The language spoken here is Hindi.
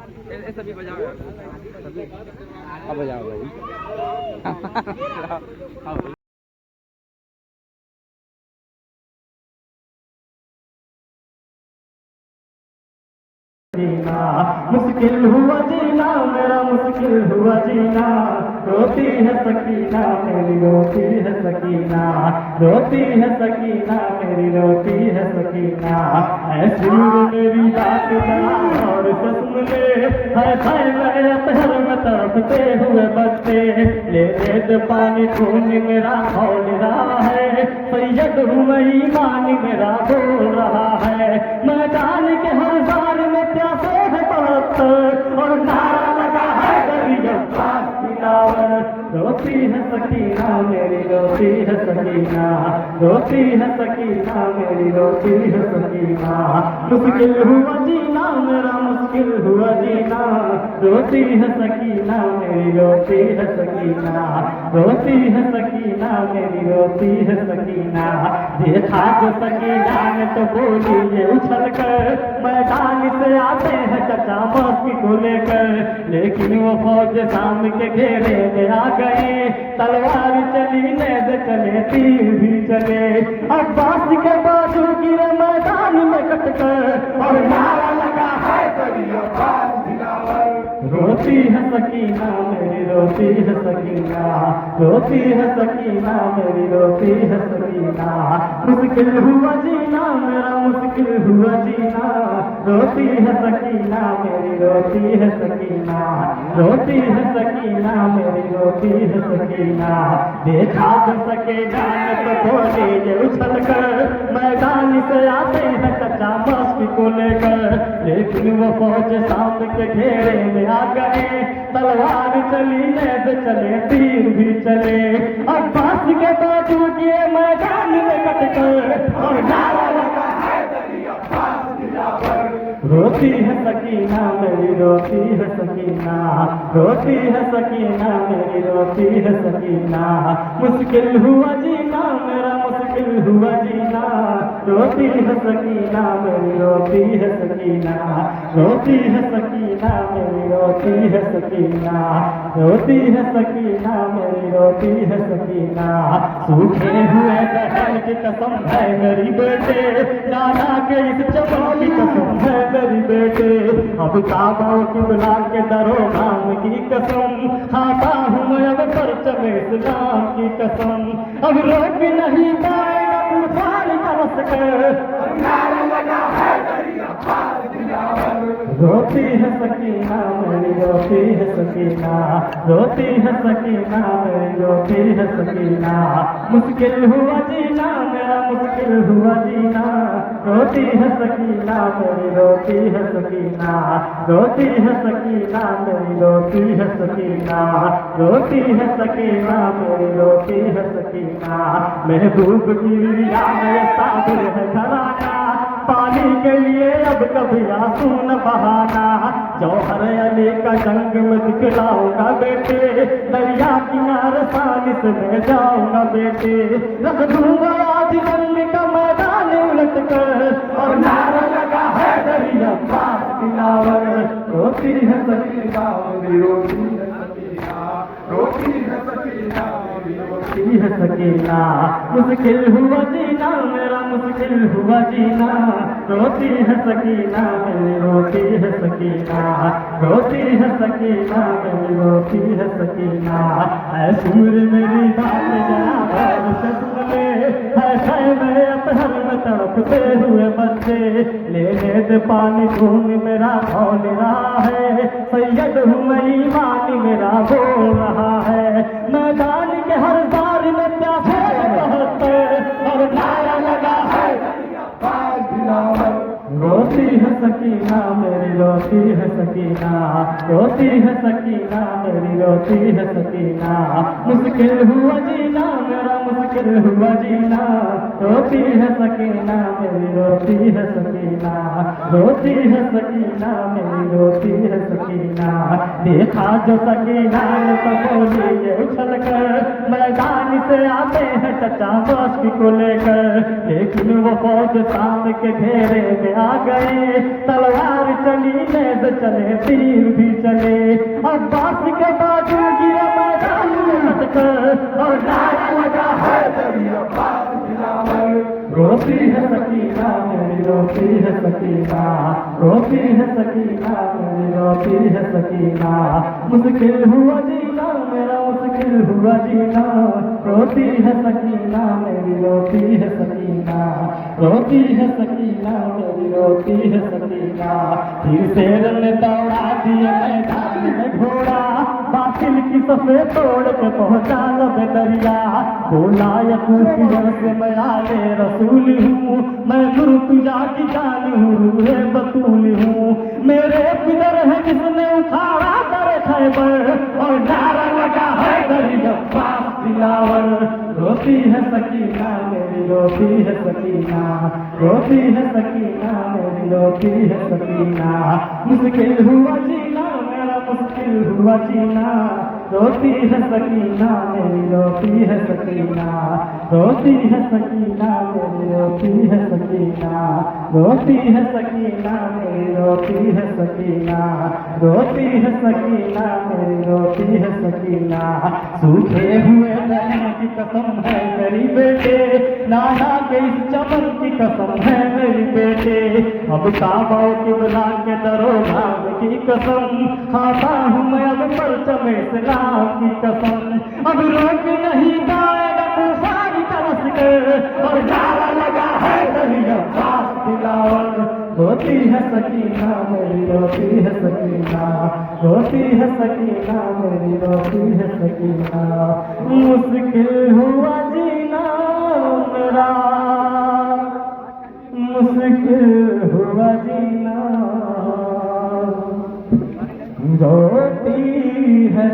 सभी बजाओ यार, अब बजाओ भाई। जीना मुश्किल हुआ जीना, मेरा मुश्किल हुआ जीना। रोती है सकीना मेरी, रोती है सकीना, रोती है सकीना मेरी, रोती है सकीना। ऐसी मेरी बात जरा और से सुन ले, है मेरे पैर में तड़पते हुए बच्चे। ले दे पानी खून मेरा खोल रहा है, सैयद हूँ मैं ईमान मेरा बोल रहा है। मैदान के हर बार में प्यासे है तड़प, और नारा लगा है दरिया दिलावर। रोती है सकीना मेरी, रोती है सकीना, रोती है सकीना मेरी, रोती है सकीना। मुश्किल हुआ जीना मेरा, मुश्किल हुआ जीना। रोती है सकीना मेरी, रोती है सकीना, रोती है सकीना मेरी, रोती है सकीना। देखा जो सकीना ने तो बोली ये उछल कर, मैदान से आते हैं चचा मस्ती को लेकर। लेकिन वो फौज शाम के घेरे में आ गए, तलवार चली नेज़ चले तीर भी चले। अब्बास के बाजू गिरे मैदान में कटकर, और नारा लगा है रोती है सकीना मेरी, रोती है सकीना, रोती है सकीना मेरी, रोती है सकीना। मुश्किल हुआ जीना मेरा, मुश्किल हुआ जीना। रोती है सकीना मेरी, रोती है सकीना, रोती है सकीना मेरी, रोती है सकीना। देखा जो सकीना ने तो बोली ये उछल कर, मैदान से आते हैं चचा मस्ती को लेकर। लेकिन वो फौज शाम के घेरे में आ गए, तलवार चली नेज़ चले तीर भी चले। अब्बास के बाजू के मैदान में कटकर, और नारा लगा है रोती है सकीना मेरी, रोती है सकीना, रोती है सकीना मेरी, रोती है सकीना। मुश्किल हुआ जीना मेरा, मुश्किल हुआ जीना। रोती है सकीना मेरी, रोती है सकीना, रोती है सकीना मेरी, रोती है सकीना, रोती है सकीना मेरी, रोती है सकीना। सूखे हुए दहर की कसम है मेरी बेटे, नाना के इस चमन की कसम है मेरी बेटे। अब काबा की बुला के दरो नाम की कसम, खाता हूँ मैं अब परचम इस्लाम की कसम। अब रोक नहीं पाएगा तूफान बरस कर, नारा लगा है रोती है सकीना मेरी, रोती है सकीना, रोती है सकीना मेरी, रोती है सकीना। मुश्किल हुआ जीना मेरा, मुश्किल हुआ जीना। रोती है सकीना मेरी, रोती है सकीना, रोती है सकीना मेरी, रोती है सकीना, रोती है सकीना मेरी, रोती है सकीना। महबूब की रिया में साबिर है घराना, पानी के लिए अब कभी आंसू न बहाना। जौहर अली का जंग में दिखलाऊंगा बेटे, दरिया किनारे सालिस में जाऊंगा बेटे। रख दूंगा आज जंग का मैदान उलट कर, और नारा लगा है दरिया पास दिलावर। रोती है सकीना मेरी, रोती है सकीना, रोती है सकीना मेरी, रोती है सकीना। मुश्किल हुआ जीना मेरा, मुश्किल हुआ जीना। रोती है सकीना मेरी, रोती है सकीना, रोती है सकीना मेरी, रोती है सकीना। ऐसी मेरी बात जरा गौर से सुन ले, ऐसा मेरे अतहर में तड़पते हुए बच्चे। ले दे पानी खून मेरा खोल रहा है, सैयद हूँ मैं ईमान मेरा बोल रहा है। मैदान के हर बार में प्यासे कहते, और नारा लगा है रोती है सकीना मेरी, रोती है सकीना, रोती है सकीना मेरी, रोती है सकीना। मुश्किल हुआ जीना मेरा, मुश्किल हुआ जीना। रोती है सकीना मेरी, रोती है सकीना, रोती है सकीना मेरी, रोती है सकीना। देखा जो सकीना ने तो बोली ये उछल कर, मैदान से आते हैं चचा मस्ती को लेकर। लेकिन वो फौज शाम के घेरे में आ गए, तलवार चली नेज़ चले तीर भी चले। अब्बास के बाजू गिरा मैदान में लटकर और नारा लगा है अब्बास दिलावर। रोती है सकीना मेरी रोती है सकीना, रोती है सकीना मेरी रोती है सकीना। मुश्किल हुआ जीना मेरा मुश्किल हुआ जीना, रोती है सकीना मेरी रोती है सकीना, रोती है सकीना मेरी रोती है सकीना। फिर शेर ने दौड़ा दिए मैदान में घोड़ा, बातिल की सफेद तोड़ के पहुंचा लबे दरिया। बोला या खुशियों से मैं आले रसूल हूँ, मैं गुरु तुझा की जान हूँ, रूहे बतूल हूँ। मेरे पितर है जिसने उखाड़ा दर खैबर और नारा लगा है दरी अब्बास दिलावर। रोती है सकीना मेरी रोती है सकीना, रोती है सकीना मेरी रोती है सकीना। मुश्किल हुआ जीना मेरा मुश्किल हुआ जीना, रोती है सकीना मेरी रोती है सकीना, रोती है सकीना मेरी रोती है सकीना, रोती है सकीना मेरी रोती है सकीना, रोती है सकीना मेरी रोती है सकीना। सूखे हुए दरिया की कसम है मेरी बेटे, नाना के इस चमन की कसम है मेरी बेटे। अब काबा किबला के दरोगा की कसम खाता हूँ मैं अब परचम इस्लाम की कसम। अब रोक नहीं पाएगा तूफान तरस के और नारा लगा है दरिया अब्बास दिलावर। रोती है सकीना मेरी रोती है सकीना, रोती है सकीना मेरी रोती है सकीना। मुश्किल हुआ जीना मेरा मुश्किल हुआ जीना, रोती है